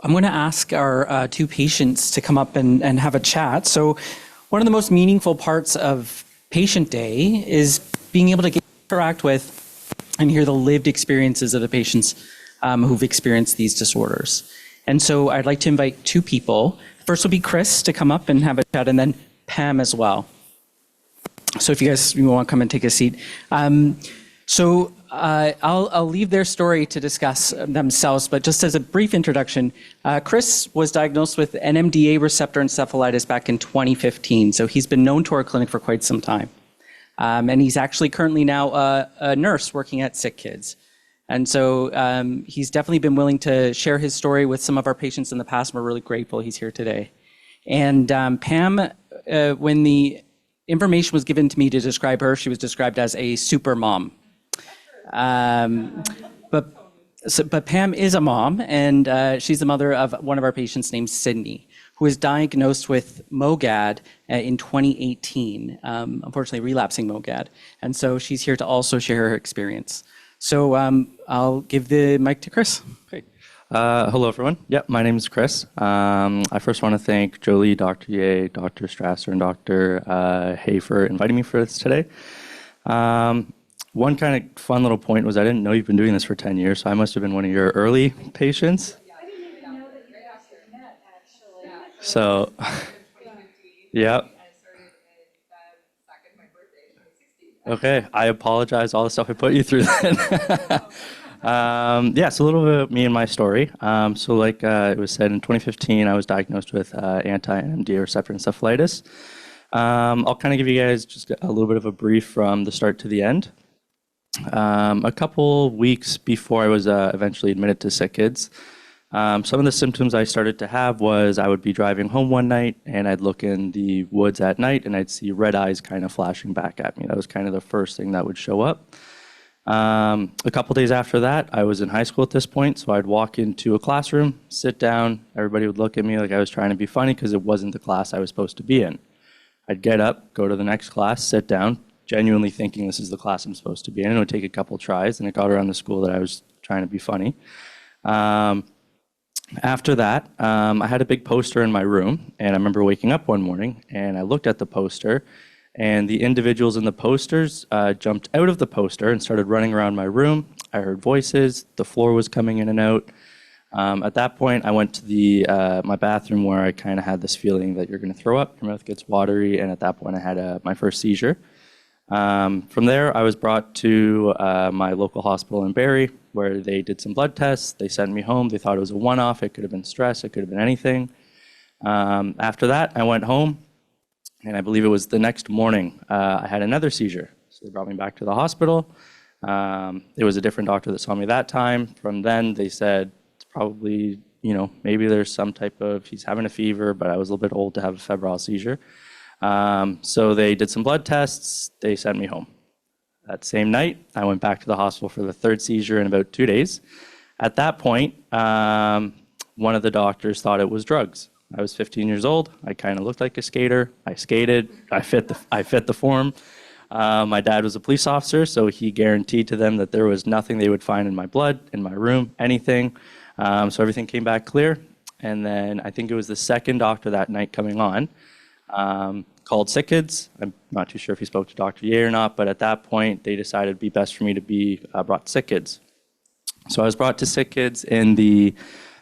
I'm going to ask our two patients to come up and have a chat. So one of the most meaningful parts of Patient Day is being able to interact with and hear the lived experiences of the patients who've experienced these disorders. And so I'd like to invite two people. First will be Chris to come up and have a chat, and then Pam as well. So if you guys want to come and take a seat. I'll leave their story to discuss themselves, but just as a brief introduction, Chris was diagnosed with NMDA receptor encephalitis back in 2015. So he's been known to our clinic for quite some time. And he's actually currently now a nurse working at SickKids. And so he's definitely been willing to share his story with some of our patients in the past, and we're really grateful he's here today. And Pam, when the information was given to me to describe her, she was described as a super mom. But Pam is a mom, and she's the mother of one of our patients named Sydney, who was diagnosed with MOGAD in 2018, unfortunately relapsing MOGAD. And so she's here to also share her experience. So I'll give the mic to Chris. Great. Hello, everyone. Yep, my name is Chris. I first want to thank Jolie, Dr. Ye, Dr. Strasser, and Dr. Hay for inviting me for this today. One kind of fun little point was I didn't know you've been doing this for 10 years, so I must have been one of your early patients. I didn't even know that you guys met, actually. So, yeah. Okay, I apologize, all the stuff I put you through then. Yeah, so a little bit of me and my story. So like it was said, in 2015, I was diagnosed with anti-NMDA receptor encephalitis. I'll kind of give you guys just a little bit of a brief from the start to the end. A couple weeks before I was eventually admitted to SickKids, some of the symptoms I started to have was I would be driving home one night and I'd look in the woods at night and I'd see red eyes kind of flashing back at me. That was kind of the first thing that would show up. A couple days after that, I was in high school at this point, so I'd walk into a classroom, sit down, everybody would look at me like I was trying to be funny because it wasn't the class I was supposed to be in. I'd get up, go to the next class, sit down, genuinely thinking this is the class I'm supposed to be in. It would take a couple tries, and it got around the school that I was trying to be funny. After that, I had a big poster in my room, and I remember waking up one morning, and I looked at the poster, and the individuals in the posters jumped out of the poster and started running around my room. I heard voices, the floor was coming in and out. At that point, I went to my bathroom where I kind of had this feeling that you're going to throw up, your mouth gets watery, and at that point I had my first seizure. From there, I was brought to my local hospital in Barrie, where they did some blood tests. They sent me home. They thought it was a one-off. It could have been stress. It could have been anything. After that, I went home, and I believe it was the next morning, I had another seizure. So they brought me back to the hospital. It was a different doctor that saw me that time. From then, they said, it's probably, maybe there's some type of, he's having a fever, but I was a little bit old to have a febrile seizure. So they did some blood tests, they sent me home. That same night, I went back to the hospital for the third seizure in about 2 days. At that point, one of the doctors thought it was drugs. I was 15 years old, I kind of looked like a skater, I skated, I fit the form. My dad was a police officer, so he guaranteed to them that there was nothing they would find in my blood, in my room, anything. So everything came back clear. And then I think it was the second doctor that night coming on, called SickKids. I'm not too sure if he spoke to Dr. Ye or not, but at that point, they decided it'd be best for me to be brought to SickKids. So I was brought to SickKids in the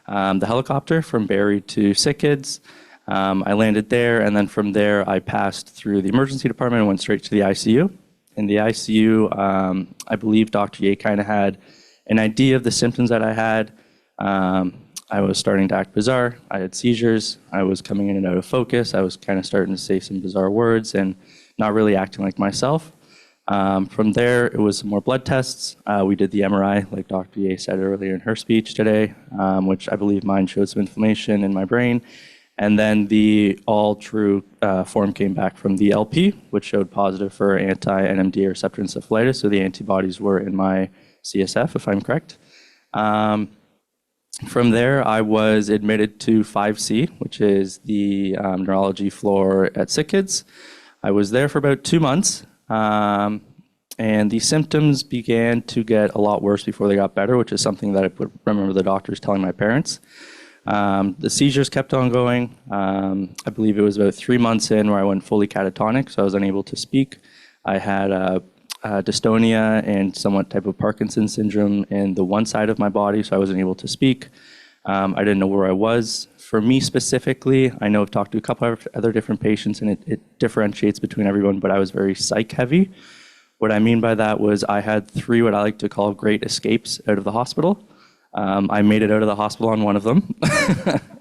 helicopter from Barrie to SickKids. I landed there, and then from there, I passed through the emergency department and went straight to the ICU. In the ICU, I believe Dr. Ye kind of had an idea of the symptoms that I had. I was starting to act bizarre. I had seizures. I was coming in and out of focus. I was kind of starting to say some bizarre words and not really acting like myself. From there, it was some more blood tests. We did the MRI, like Dr. Ye said earlier in her speech today, which I believe mine showed some inflammation in my brain. And then the all-true form came back from the LP, which showed positive for anti-NMDA receptor encephalitis. So the antibodies were in my CSF, if I'm correct. From there, I was admitted to 5C, which is the neurology floor at SickKids. I was there for about 2 months. And the symptoms began to get a lot worse before they got better, which is something that I would remember the doctors telling my parents. The seizures kept on going. I believe it was about 3 months in where I went fully catatonic, so I was unable to speak. I had dystonia and somewhat type of Parkinson's syndrome in the one side of my body, so I wasn't able to speak. I didn't know where I was. For me specifically, I know I've talked to a couple of other different patients, and it differentiates between everyone, but I was very psych heavy. What I mean by that was I had 3 what I like to call great escapes out of the hospital. I made it out of the hospital on one of them.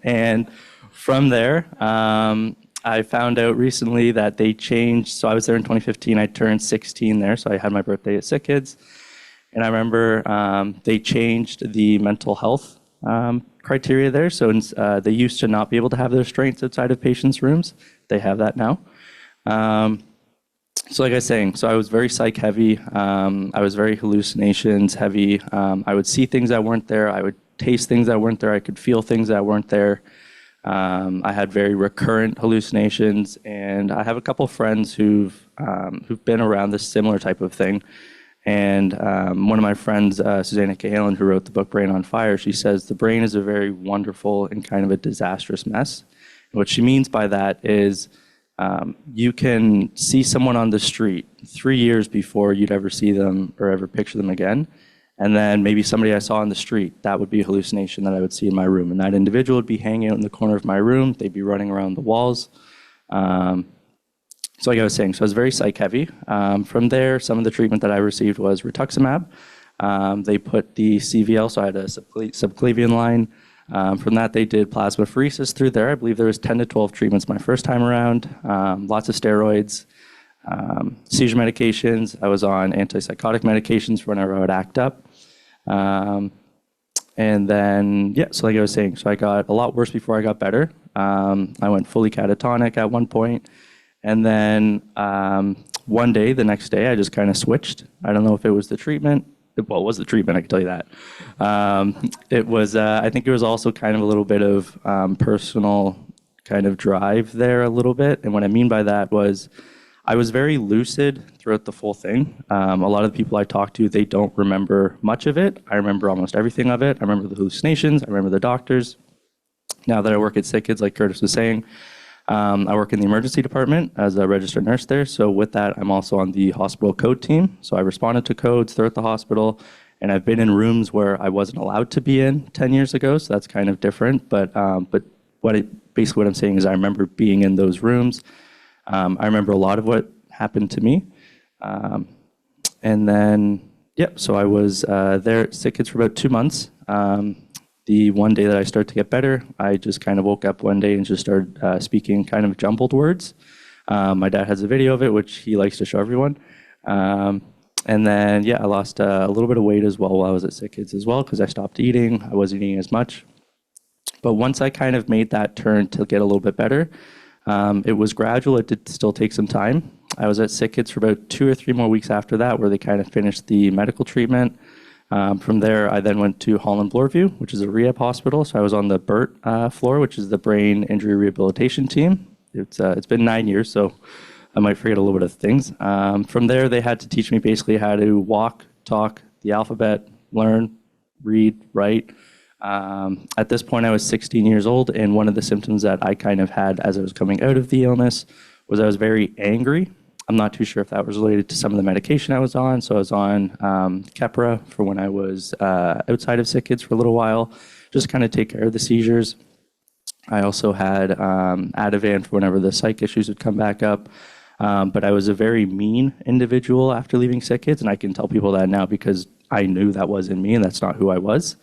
And from there, I found out recently that they changed. So I was there in 2015. I turned 16 there, so I had my birthday at SickKids. And I remember they changed the mental health criteria there. So they used to not be able to have their restraints outside of patients' rooms. They have that now. So like I was saying, so I was very psych heavy. I was very hallucinations heavy. I would see things that weren't there. I would taste things that weren't there. I could feel things that weren't there. I had very recurrent hallucinations, and I have a couple friends who've been around this similar type of thing. And one of my friends, Susanna Cahalan, who wrote the book Brain on Fire, she says the brain is a very wonderful and kind of a disastrous mess. And what she means by that is you can see someone on the street 3 years before you'd ever see them or ever picture them again. And then maybe somebody I saw on the street, that would be a hallucination that I would see in my room. And that individual would be hanging out in the corner of my room. They'd be running around the walls. So like I was saying, so I was very psych heavy. From there, some of the treatment that I received was rituximab. They put the CVL, so I had a subclavian line. From that, they did plasmapheresis through there. I believe there was 10 to 12 treatments my first time around. Lots of steroids, seizure medications. I was on antipsychotic medications for whenever I would act up. And then, yeah, so like I was saying, so I got a lot worse before I got better. I went fully catatonic at one point. And then one day, the next day, I just kind of switched. I don't know if it was the treatment. Well, it was the treatment, I can tell you that. It was, I think it was also kind of a little bit of personal kind of drive there a little bit. And what I mean by that was I was very lucid throughout the full thing. A lot of the people I talked to, they don't remember much of it. I remember almost everything of it. I remember the hallucinations. I remember the doctors. Now that I work at SickKids, like Curtis was saying, I work in the emergency department as a registered nurse there. So with that, I'm also on the hospital code team. So I responded to codes throughout the hospital, and I've been in rooms where I wasn't allowed to be in 10 years ago. So that's kind of different. But basically what I'm saying is I remember being in those rooms. I remember a lot of what happened to me. And then, yep, so I was there at SickKids for about 2 months. The one day that I started to get better, I just kind of woke up one day and just started speaking kind of jumbled words. My dad has a video of it, which he likes to show everyone. And then, yeah, I lost a little bit of weight as well while I was at SickKids as well, because I stopped eating. I wasn't eating as much. But once I kind of made that turn to get a little bit better, it was gradual. It did still take some time. I was at SickKids for about 2 or 3 more weeks after that, where they kind of finished the medical treatment. From there, I then went to Holland Bloorview, which is a rehab hospital. So I was on the BERT floor, which is the Brain Injury Rehabilitation Team. It's been 9 years, so I might forget a little bit of things. From there, they had to teach me basically how to walk, talk, the alphabet, learn, read, write. At this point, I was 16 years old, and one of the symptoms that I kind of had as I was coming out of the illness was I was very angry. I'm not too sure if that was related to some of the medication I was on. So I was on Keppra for when I was outside of SickKids for a little while, just kind of take care of the seizures. I also had Ativan for whenever the psych issues would come back up. But I was a very mean individual after leaving SickKids, and I can tell people that now because I knew that wasn't me and that's not who I was.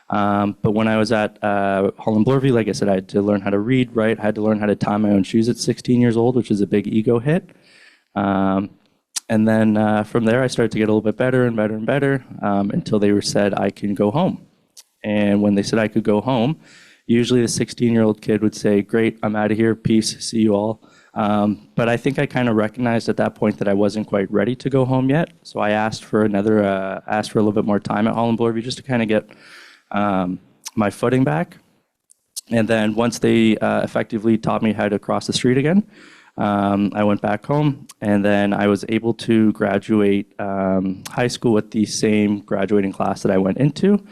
But when I was at Holland Bloorview, like I said, I had to learn how to read, write. I had to learn how to tie my own shoes at 16 years old, which is a big ego hit. And then from there, I started to get a little bit better and better and better until they said I can go home. And when they said I could go home, usually the 16-year-old kid would say, great, I'm out of here, peace, see you all. But I think I kind of recognized at that point that I wasn't quite ready to go home yet. So I asked for a little bit more time at Holland Bloorview just to kind of get my footing back. And then once they effectively taught me how to cross the street again, I went back home, and then I was able to graduate high school with the same graduating class that I went into.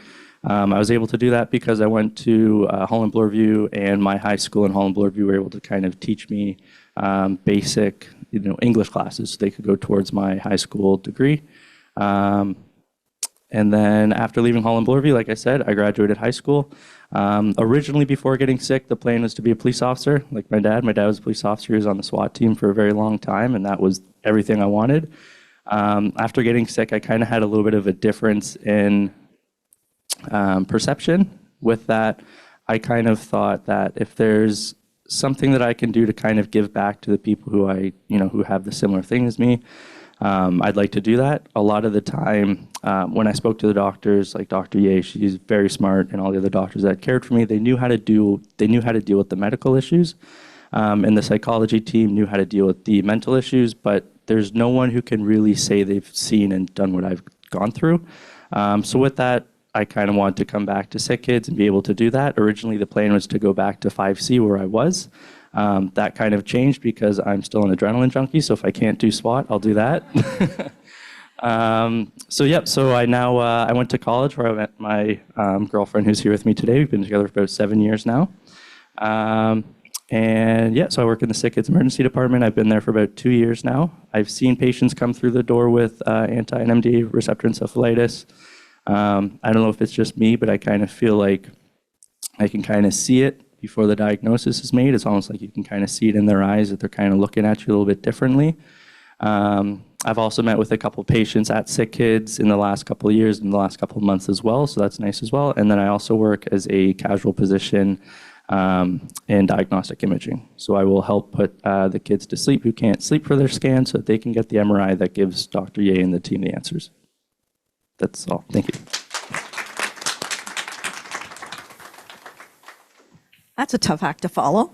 I was able to do that because I went to Holland Bloorview, and my high school in Holland Bloorview were able to kind of teach me basic, English classes so they could go towards my high school degree. And then after leaving Holland Bloorview, like I said, I graduated high school. Originally, before getting sick, the plan was to be a police officer, like my dad. My dad was a police officer. He was on the SWAT team for a very long time, and that was everything I wanted. After getting sick, I kind of had a little bit of a difference in perception. With that, I kind of thought that if there's something that I can do to kind of give back to the people who who have the similar thing as me, I'd like to do that. A lot of the time, when I spoke to the doctors, like Dr. Ye, she's very smart, and all the other doctors that cared for me, they knew how to deal with the medical issues, and the psychology team knew how to deal with the mental issues. But there's no one who can really say they've seen and done what I've gone through. So with that, I kind of wanted to come back to SickKids and be able to do that. Originally, the plan was to go back to 5C where I was. That kind of changed because I'm still an adrenaline junkie, so if I can't do SWAT, I'll do that. So I went to college where I met my girlfriend who's here with me today. We've been together for about 7 years now. So I work in the SickKids emergency department. I've been there for about 2 years now. I've seen patients come through the door with anti-NMDA receptor encephalitis. I don't know if it's just me, but I kind of feel like I can kind of see it before the diagnosis is made. It's almost like you can kind of see it in their eyes that they're kind of looking at you a little bit differently. I've also met with a couple of patients at SickKids in the last couple of years, in the last couple of months as well, so that's nice as well. And then I also work as a casual physician in diagnostic imaging. So I will help put the kids to sleep who can't sleep for their scan so that they can get the MRI that gives Dr. Ye and the team the answers. That's all. Thank you. That's a tough act to follow.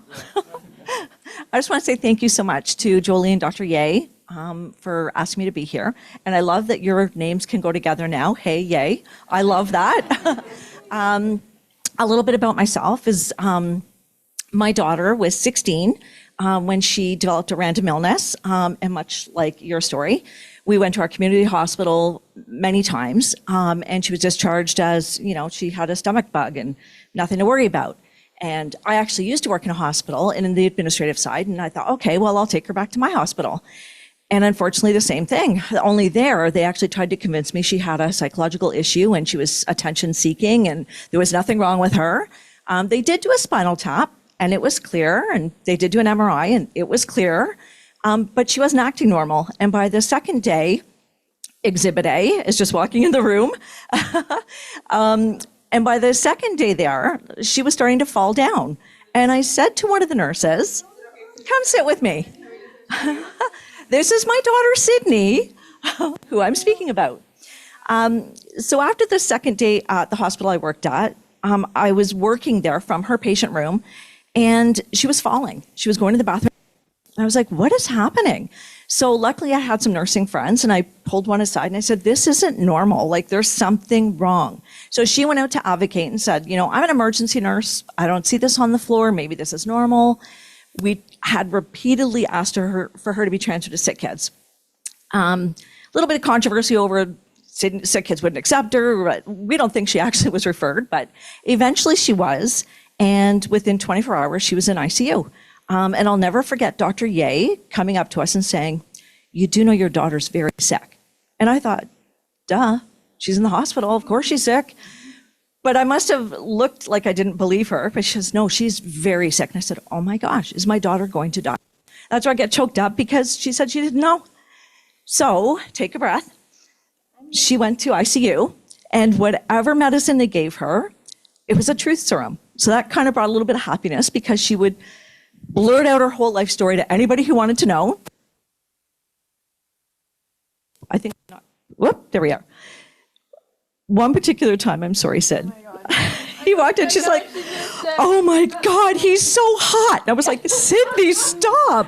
I just want to say thank you so much to Jolie and Dr. Ye for asking me to be here. And I love that your names can go together now. Hey, Ye. I love that. A little bit about myself is my daughter was 16 when she developed a random illness, and much like your story, we went to our community hospital many times, and she was discharged as, she had a stomach bug and nothing to worry about. And I actually used to work in a hospital and in the administrative side, and I thought, okay, well, I'll take her back to my hospital. And unfortunately, the same thing. Only there, they actually tried to convince me she had a psychological issue and she was attention seeking and there was nothing wrong with her. They did do a spinal tap and it was clear, and they did do an MRI and it was clear, but she wasn't acting normal. And by the second day, Exhibit A is just walking in the room. And by the second day there, she was starting to fall down. And I said to one of the nurses, come sit with me. This is my daughter, Sydney, who I'm speaking about. So after the second day at the hospital I worked at, I was working there from her patient room, and she was falling. She was going to the bathroom. I was like, what is happening? So luckily I had some nursing friends, and I pulled one aside and I said, this isn't normal. Like, there's something wrong. So she went out to advocate and said, I'm an emergency nurse. I don't see this on the floor. Maybe this is normal. We had repeatedly asked her for her to be transferred to SickKids. A little bit of controversy over SickKids wouldn't accept her. But we don't think she actually was referred, but eventually she was. And within 24 hours, she was in ICU. And I'll never forget Dr. Ye coming up to us and saying, you do know your daughter's very sick. And I thought, duh, she's in the hospital. Of course she's sick. But I must have looked like I didn't believe her. But she says, no, she's very sick. And I said, oh my gosh, is my daughter going to die? That's where I get choked up because she said she didn't know. So take a breath. She went to ICU, and whatever medicine they gave her, it was a truth serum. So that kind of brought a little bit of happiness because she would blurt out her whole life story to anybody who wanted to know. I think not. Whoop, there we are. One particular time, I'm sorry, Sid. He walked in, she's like, oh my God, he's so hot. And I was like, Sydney, stop.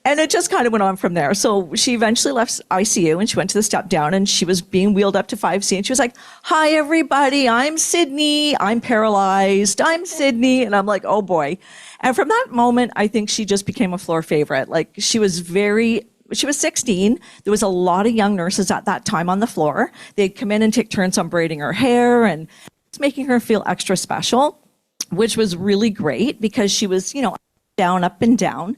And it just kind of went on from there. So she eventually left ICU and she went to the step down and she was being wheeled up to 5C and she was like, "Hi, everybody. I'm Sydney. I'm paralyzed. I'm Sydney." And I'm like, oh boy. And from that moment, I think she just became a floor favorite. Like she was 16. There was a lot of young nurses at that time on the floor. They'd come in and take turns on braiding her hair and making her feel extra special, which was really great because she was, down, up and down.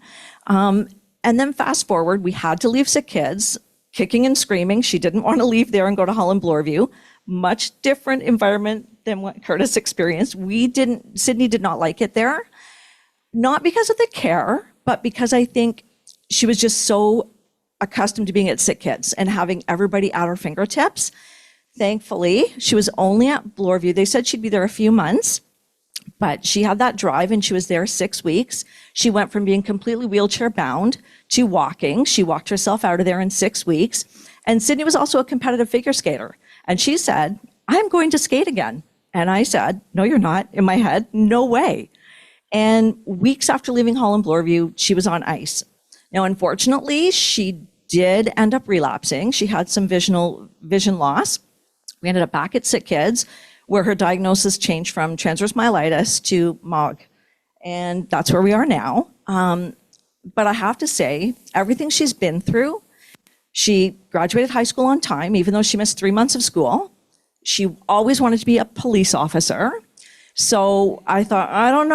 And then fast forward, we had to leave SickKids, kicking and screaming. She didn't want to leave there and go to Holland Bloorview. Much different environment than what Curtis experienced. Sydney did not like it there. Not because of the care, but because I think she was just so accustomed to being at SickKids and having everybody at her fingertips. Thankfully, she was only at Bloorview. They said she'd be there a few months, but she had that drive and she was there 6 weeks. She went from being completely wheelchair bound to walking. She walked herself out of there in 6 weeks. And Sydney was also a competitive figure skater. And she said, "I'm going to skate again." And I said, "No, you're not." In my head, no way. And weeks after leaving Holland Bloorview, she was on ice. Now, unfortunately, she did end up relapsing. She had some vision loss. We ended up back at SickKids, where her diagnosis changed from transverse myelitis to MOG. And that's where we are now. But I have to say, everything she's been through, she graduated high school on time, even though she missed 3 months of school. She always wanted to be a police officer. So I thought, I don't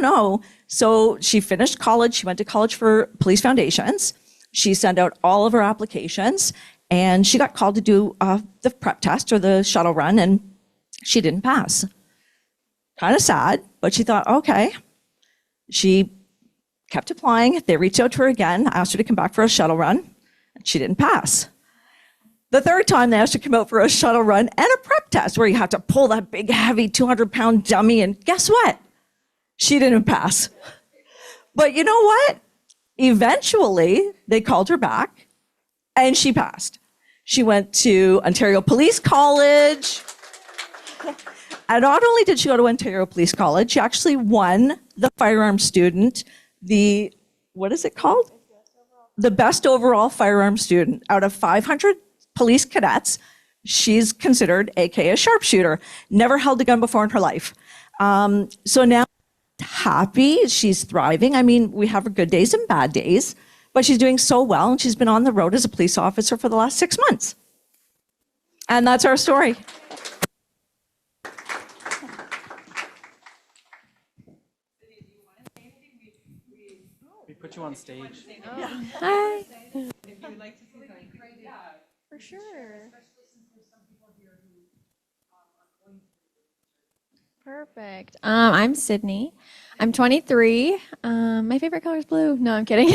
know. So she finished college. She went to college for police foundations. She sent out all of her applications and she got called to do the prep test or the shuttle run and she didn't pass. Kind of sad, but she thought, okay. She kept applying. They reached out to her again, asked her to come back for a shuttle run, and she didn't pass. The third time they asked her to come out for a shuttle run and a prep test where you have to pull that big, heavy 200-pound dummy, and guess what? She didn't pass. But you know what? Eventually, they called her back, and she passed. She went to Ontario Police College. And not only did she go to Ontario Police College, she actually won the firearms student, what is it called? The best overall firearms student. Out of 500 police cadets, she's considered AKA a sharpshooter. Never held a gun before in her life. So now happy, she's thriving. I mean, we have her good days and bad days, but she's doing so well and she's been on the road as a police officer for the last 6 months. And that's our story. We put you on stage. Hi. For sure. Perfect. I'm Sydney. I'm 23. My favorite color is blue. No, I'm kidding.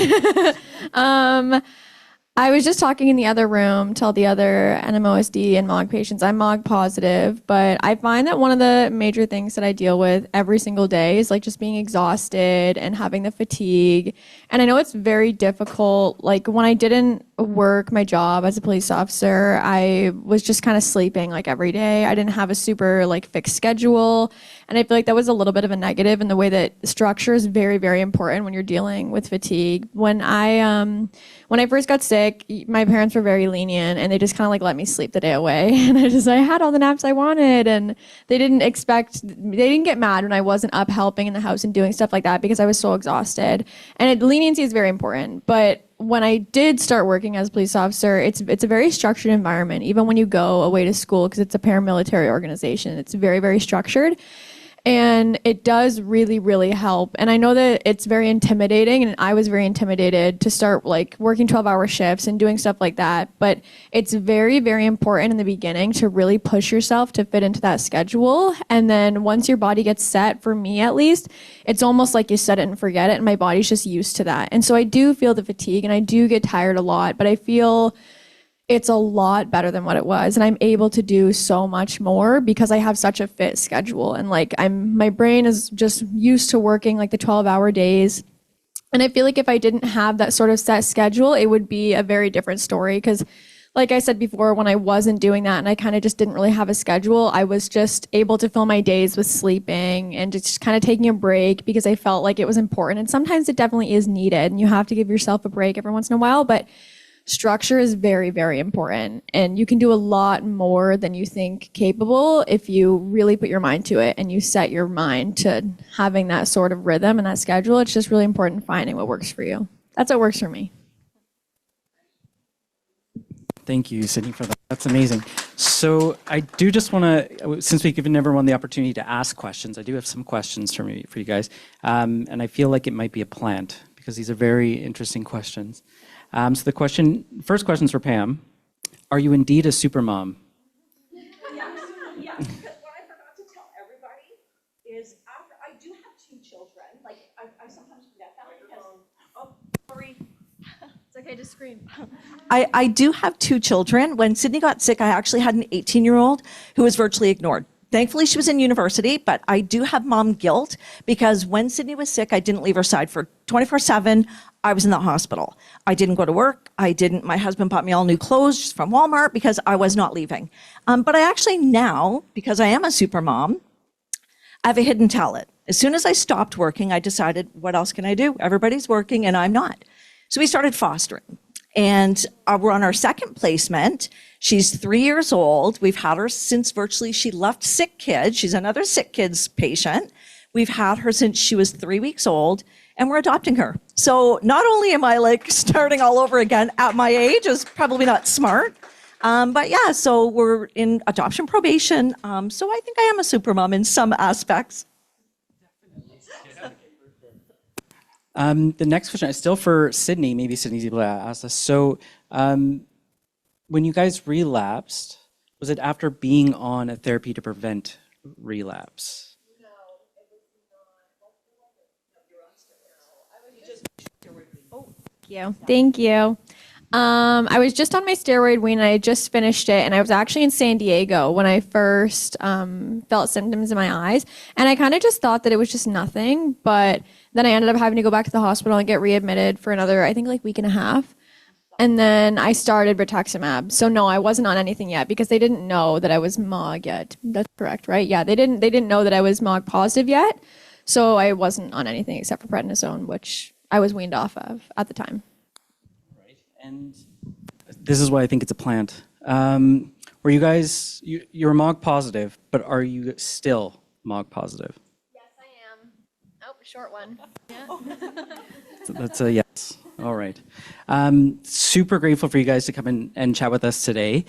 I was just talking in the other room to all the other NMOSD and MOG patients. I'm MOG positive, but I find that one of the major things that I deal with every single day is like just being exhausted and having the fatigue. And I know it's very difficult. Like when I didn't work my job as a police officer, I was just kind of sleeping like every day. I didn't have a super like fixed schedule. And I feel like that was a little bit of a negative in the way that structure is very, very important when you're dealing with fatigue. When I first got sick, my parents were very lenient and they just kind of like let me sleep the day away. And I had all the naps I wanted, and they didn't get mad when I wasn't up helping in the house and doing stuff like that because I was so exhausted. And leniency is very important. But when I did start working as a police officer, it's a very structured environment, even when you go away to school, because it's a paramilitary organization. It's very, very structured. And it does really, really help. And I know that it's very intimidating, and I was very intimidated to start like working 12-hour shifts and doing stuff like that. But it's very, very important in the beginning to really push yourself to fit into that schedule. And then once your body gets set, for me at least, it's almost like you set it and forget it, and my body's just used to that. And so I do feel the fatigue and I do get tired a lot, but I feel it's a lot better than what it was. And I'm able to do so much more because I have such a fit schedule. And like my brain is just used to working like the 12-hour days. And I feel like if I didn't have that sort of set schedule, it would be a very different story. Because like I said before, when I wasn't doing that and I kind of just didn't really have a schedule, I was just able to fill my days with sleeping and just kind of taking a break because I felt like it was important. And sometimes it definitely is needed and you have to give yourself a break every once in a while, but structure is very, very important. And you can do a lot more than you think capable if you really put your mind to it and you set your mind to having that sort of rhythm and that schedule. It's just really important finding what works for you. That's what works for me. Thank you, Sydney, for that. That's amazing. So I do just want to, since we've given everyone the opportunity to ask questions, I do have some questions for you guys. And I feel like it might be a plant because these are very interesting questions. So the first question is for Pam. Are you indeed a supermom? Yes. Because what I forgot to tell everybody is after I do have 2 children. Like I sometimes forget that because sorry. It's okay to scream. I do have 2 children. When Sydney got sick, I actually had an 18-year-old who was virtually ignored. Thankfully, she was in university, but I do have mom guilt because when Sydney was sick, I didn't leave her side for 24/7. I was in the hospital. I didn't go to work. My husband bought me all new clothes from Walmart because I was not leaving. But I actually now, because I am a super mom, I have a hidden talent. As soon as I stopped working, I decided, what else can I do? Everybody's working and I'm not. So we started fostering. And we're on our 2nd placement. She's 3 years old. We've had her since virtually she left SickKids. She's another SickKids patient. We've had her since she was 3 weeks old, and we're adopting her. So not only am I like starting all over again at my age, is probably not smart, but yeah, so we're in adoption probation. So I think I am a super mom in some aspects. The next question is still for Sydney. Maybe Sydney's able to ask this. So when you guys relapsed, was it after being on a therapy to prevent relapse? Thank you. I was just on my steroid wean and I just finished it and I was actually in San Diego when I first felt symptoms in my eyes and I kind of just thought that it was just nothing, but then I ended up having to go back to the hospital and get readmitted for another, I think like week and a half. And then I started rituximab. So no, I wasn't on anything yet because they didn't know that I was MOG yet. That's correct, right? Yeah, they didn't know that I was MOG positive yet. So I wasn't on anything except for prednisone, which I was weaned off of at the time. And this is why I think it's a plant. Were you guys, you're MOG positive, but are you still MOG positive? Yes, I am. Oh, short one. Yeah. So that's a yes. All right. Super grateful for you guys to come in and chat with us today.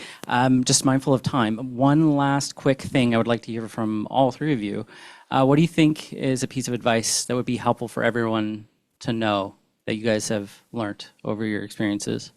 Just mindful of time. One last quick thing I would like to hear from all 3 of you. What do you think is a piece of advice that would be helpful for everyone to know that you guys have learned over your experiences?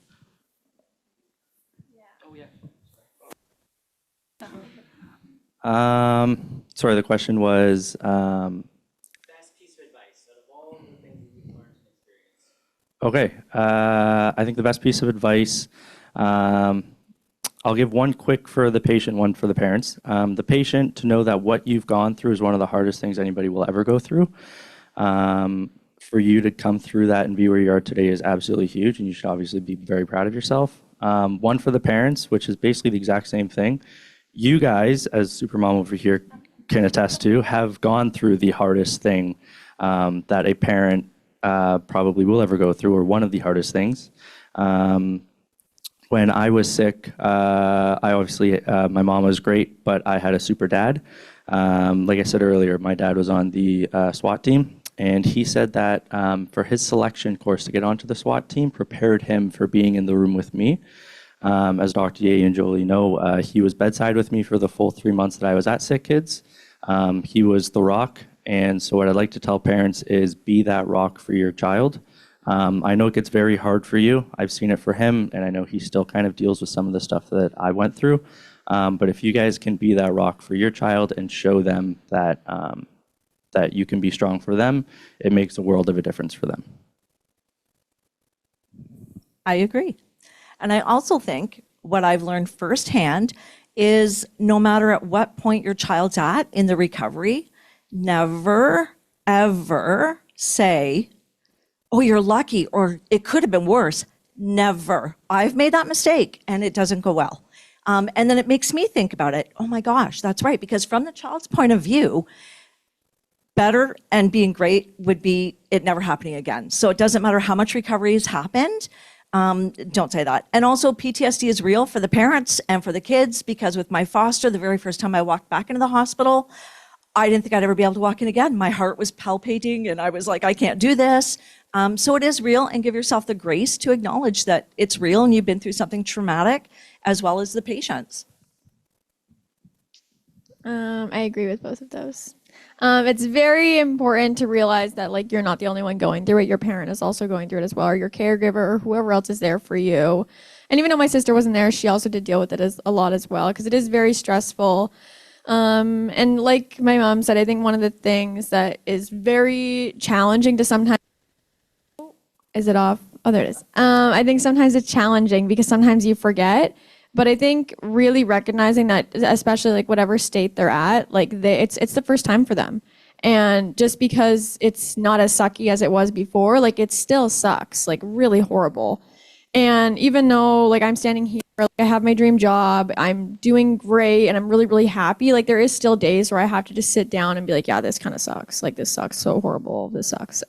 Sorry, the question was, Best piece of advice out of all the things that you've learned and experienced. okay. I think the best piece of advice, I'll give one quick for the patient, one for the parents. The patient, to know that what you've gone through is one of the hardest things anybody will ever go through. For you to come through that and be where you are today is absolutely huge, and you should obviously be very proud of yourself. One for the parents, which is basically the exact same thing. You guys, as Supermom over here can attest to, have gone through the hardest thing that a parent probably will ever go through, or one of the hardest things. When I was sick, I obviously, my mom was great, but I had a super dad. Like I said earlier, my dad was on the SWAT team. And he said that for his selection course to get onto the SWAT team prepared him for being in the room with me. As Dr. Ye and Jolie know, he was bedside with me for the full 3 months that I was at SickKids. He was the rock. And so what I'd like to tell parents is be that rock for your child. I know it gets very hard for you. I've seen it for him, and I know he still kind of deals with some of the stuff that I went through. But if you guys can be that rock for your child and show them that that you can be strong for them, it makes a world of a difference for them. I agree. And I also think what I've learned firsthand is no matter at what point your child's at in the recovery, never, ever say, oh, you're lucky, or it could have been worse. Never. I've made that mistake and it doesn't go well. And then it makes me think about it. Oh my gosh, that's right. Because from the child's point of view, better and being great would be it never happening again. So it doesn't matter how much recovery has happened. Don't say that. And also PTSD is real for the parents and for the kids, because with my foster, the very first time I walked back into the hospital, I didn't think I'd ever be able to walk in again. My heart was palpitating and I was like, I can't do this. So it is real, and give yourself the grace to acknowledge that it's real and you've been through something traumatic, as well as the patients. I agree with both of those. It's very important to realize that like you're not the only one going through it. Your parent is also going through it as well, or your caregiver, or whoever else is there for you. And even though my sister wasn't there, she also did deal with it a lot as well, because it is very stressful. And like my mom said, I think one of the things that is very challenging to sometimes, is it off? Oh, there it is. I think sometimes it's challenging because sometimes you forget. But I think really recognizing that, especially like whatever state they're at, like it's the first time for them. And just because it's not as sucky as it was before, like it still sucks, like really horrible. And even though like I'm standing here, like I have my dream job, I'm doing great and I'm really, really happy, like there is still days where I have to just sit down and be like, yeah, this kind of sucks. Like this sucks so horrible. This sucks.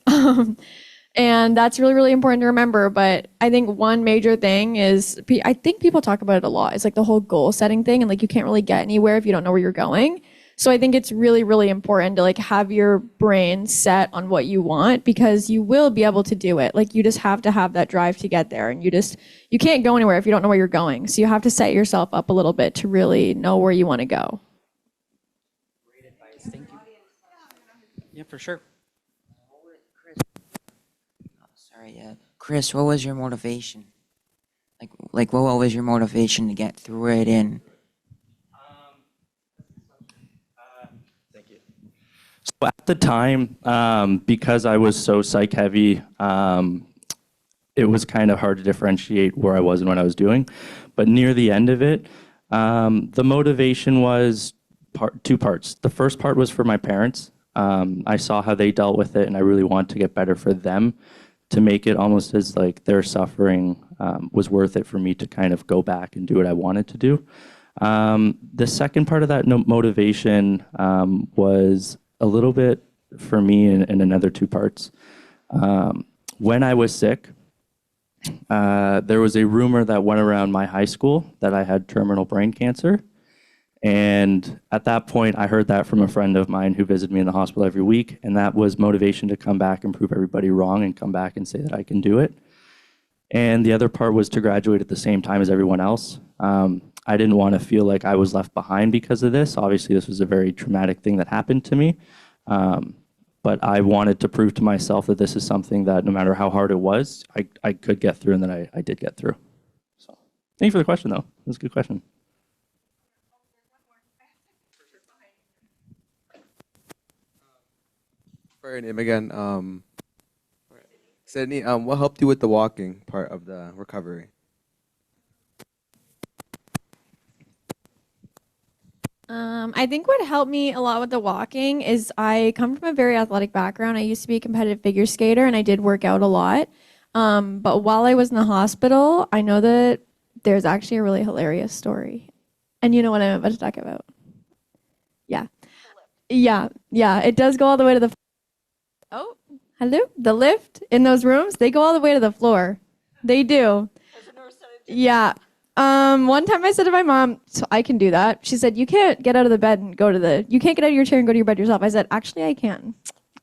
And that's really, really important to remember. But I think one major thing is, I think people talk about it a lot. It's like the whole goal setting thing, and like you can't really get anywhere if you don't know where you're going. So I think it's really, really important to like have your brain set on what you want, because you will be able to do it. Like you just have to have that drive to get there, and you can't go anywhere if you don't know where you're going. So you have to set yourself up a little bit to really know where you want to go. Great advice. Thank you. Yeah, for sure. Chris, what was your motivation? Like what was your motivation to get through it? And Thank you. So at the time, because I was so psych heavy, it was kind of hard to differentiate where I was and what I was doing. But near the end of it, the motivation was two parts. The first part was for my parents. I saw how they dealt with it, and I really wanted to get better for them, to make it almost as like their suffering was worth it for me to kind of go back and do what I wanted to do. The second part of that motivation was a little bit for me in another two parts. When I was sick, there was a rumor that went around my high school that I had terminal brain cancer. And at that point, I heard that from a friend of mine who visited me in the hospital every week, and that was motivation to come back and prove everybody wrong and come back and say that I can do it. And the other part was to graduate at the same time as everyone else. I didn't want to feel like I was left behind because of this. Obviously, this was a very traumatic thing that happened to me. But I wanted to prove to myself that this is something that no matter how hard it was, I could get through, and that I did get through. So, thank you for the question, though. It was a good question. For your name again, Sydney, what helped you with the walking part of the recovery? I think what helped me a lot with the walking is I come from a very athletic background. I used to be a competitive figure skater, and I did work out a lot. But while I was in the hospital, I know that there's actually a really hilarious story. And you know what I'm about to talk about. Yeah. Yeah. It does go all the way to the... Oh, hello? The lift in those rooms, they go all the way to the floor. They do. Yeah. One time I said to my mom, so I can do that. She said, you can't get out of the bed and you can't get out of your chair and go to your bed yourself. I said, actually, I can.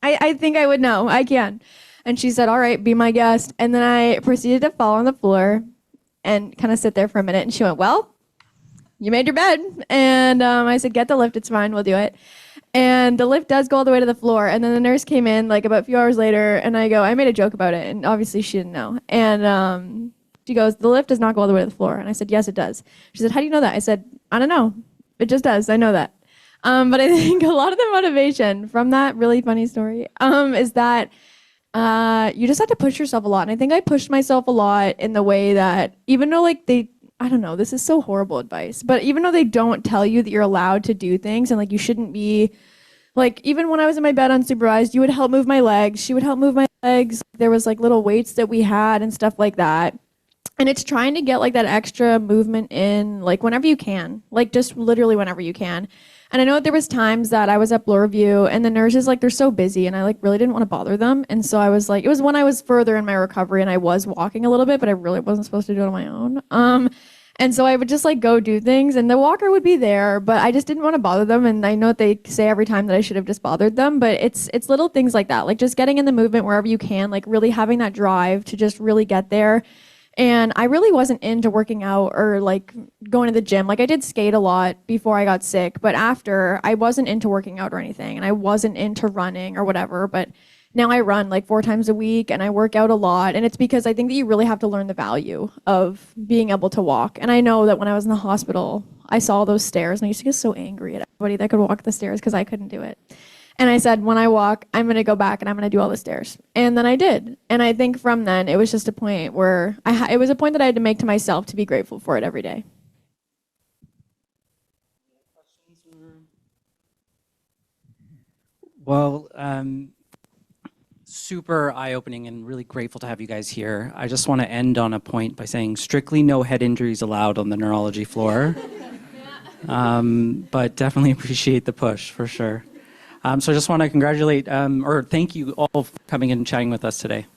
I think I would know. I can. And she said, all right, be my guest. And then I proceeded to fall on the floor and kind of sit there for a minute. And she went, well, you made your bed. And I said, get the lift. It's fine. We'll do it. And the lift does go all the way to the floor. And then the nurse came in like about a few hours later, and I made a joke about it. And obviously she didn't know. And she goes, the lift does not go all the way to the floor. And I said, yes, it does. She said, how do you know that? I said, I don't know. It just does. I know that. But I think a lot of the motivation from that really funny story is that you just have to push yourself a lot. And I think I pushed myself a lot in the way that even though like I don't know, this is so horrible advice, but even though they don't tell you that you're allowed to do things and like you shouldn't be, like even when I was in my bed unsupervised, you would help move my legs. She would help move my legs. There was like little weights that we had and stuff like that. And it's trying to get like that extra movement in, like whenever you can, like just literally whenever you can. And I know that there was times that I was at Bloorview and the nurses, like, they're so busy and I like really didn't want to bother them. And so I was like, it was when I was further in my recovery and I was walking a little bit, but I really wasn't supposed to do it on my own. And so I would just like go do things and the walker would be there, but I just didn't want to bother them. And I know that they say every time that I should have just bothered them, but it's little things like that, like just getting in the movement wherever you can, like really having that drive to just really get there. And I really wasn't into working out or like going to the gym. Like I did skate a lot before I got sick, but after I wasn't into working out or anything and I wasn't into running or whatever. But now I run like 4 times a week and I work out a lot. And it's because I think that you really have to learn the value of being able to walk. And I know that when I was in the hospital, I saw those stairs and I used to get so angry at everybody that could walk the stairs because I couldn't do it. And I said, when I walk, I'm going to go back and I'm going to do all the stairs. And then I did. And I think from then, it was just a point where it was a point that I had to make to myself to be grateful for it every day. Well, super eye-opening and really grateful to have you guys here. I just want to end on a point by saying strictly no head injuries allowed on the neurology floor. But definitely appreciate the push for sure. So I just want to congratulate or thank you all for coming and chatting with us today.